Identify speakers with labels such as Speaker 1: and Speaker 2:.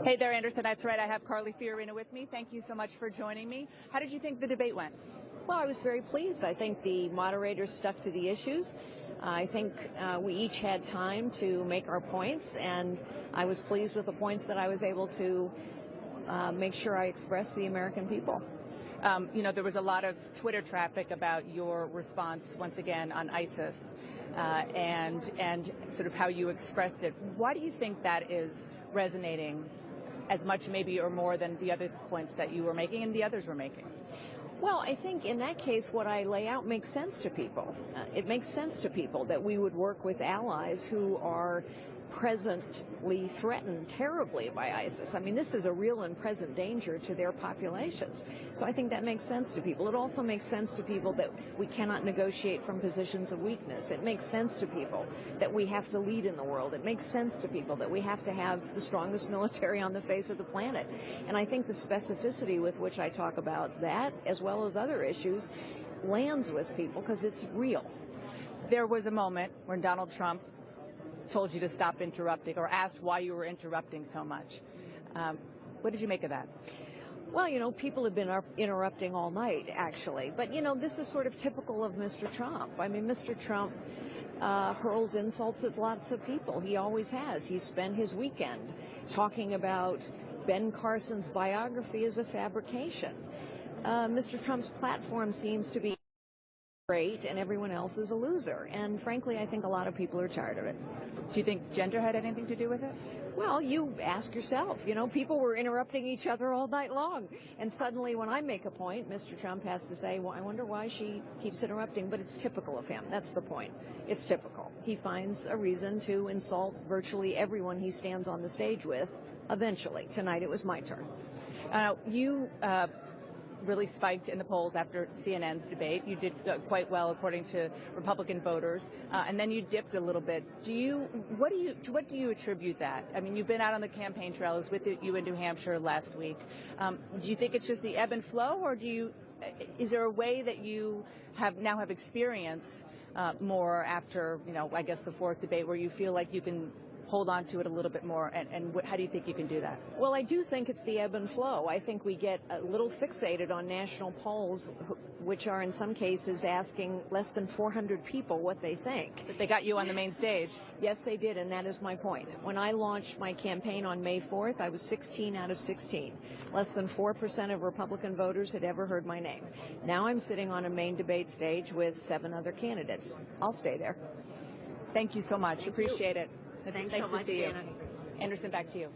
Speaker 1: Hey there, Anderson. That's right. I have Carly Fiorina with me. Thank you so much for joining me. How did you think the debate went?
Speaker 2: Well, I was very pleased. I think the moderators stuck to the issues. I think we each had time to make our points, and I was pleased with the points that I was able to make sure I expressed to the American people.
Speaker 1: There was a lot of Twitter traffic about your response, once again, on ISIS and sort of how you expressed it. Why do you think that is resonating as much, maybe, or more than the other points that you were making and the others were making?
Speaker 2: Well, I think in that case, what I lay out makes sense to people. It makes sense to people that we would work with allies who are presently threatened terribly by ISIS. I mean, this is a real and present danger to their populations. So I think that makes sense to people. It also makes sense to people that we cannot negotiate from positions of weakness. It makes sense to people that we have to lead in the world. It makes sense to people that we have to have the strongest military on the face of the planet. And I think the specificity with which I talk about that, as well as other issues, lands with people because it's real.
Speaker 1: There was a moment when Donald Trump told you to stop interrupting, or asked why you were interrupting so much. What did you make of that?
Speaker 2: Well, people have been interrupting all night, actually. But, this is sort of typical of Mr. Trump. I mean, Mr. Trump hurls insults at lots of people. He always has. He spent his weekend talking about Ben Carson's biography as a fabrication. Mr. Trump's platform seems to be great, and everyone else is a loser. And frankly, I think a lot of people are tired of it.
Speaker 1: Do you think gender had anything to do with it?
Speaker 2: Well, you ask yourself. People were interrupting each other all night long. And suddenly when I make a point, Mr. Trump has to say, well, I wonder why she keeps interrupting. But it's typical of him. That's the point. It's typical. He finds a reason to insult virtually everyone he stands on the stage with eventually. Tonight it was my turn.
Speaker 1: You really spiked in the polls after CNN's debate. You did quite well according to Republican voters, and then you dipped a little bit. To what do you attribute that? I mean, you've been out on the campaign trail. I was with you in New Hampshire last week. Do you think it's just the ebb and flow, or is there a way that you now have experience more after, I guess the fourth debate, where you feel like you can hold on to it a little bit more, and how do you think you can do that?
Speaker 2: Well, I do think it's the ebb and flow. I think we get a little fixated on national polls, which are in some cases asking less than 400 people what they think.
Speaker 1: But they got you on the main stage.
Speaker 2: Yes, they did, and that is my point. When I launched my campaign on May 4th, I was 16 out of 16. Less than 4% of Republican voters had ever heard my name. Now I'm sitting on a main debate stage with 7 other candidates. I'll stay there.
Speaker 1: Thank you so much. Appreciate it.
Speaker 2: Thanks
Speaker 1: nice
Speaker 2: so
Speaker 1: to
Speaker 2: much,
Speaker 1: see you.
Speaker 2: Anna.
Speaker 1: Anderson, back to you.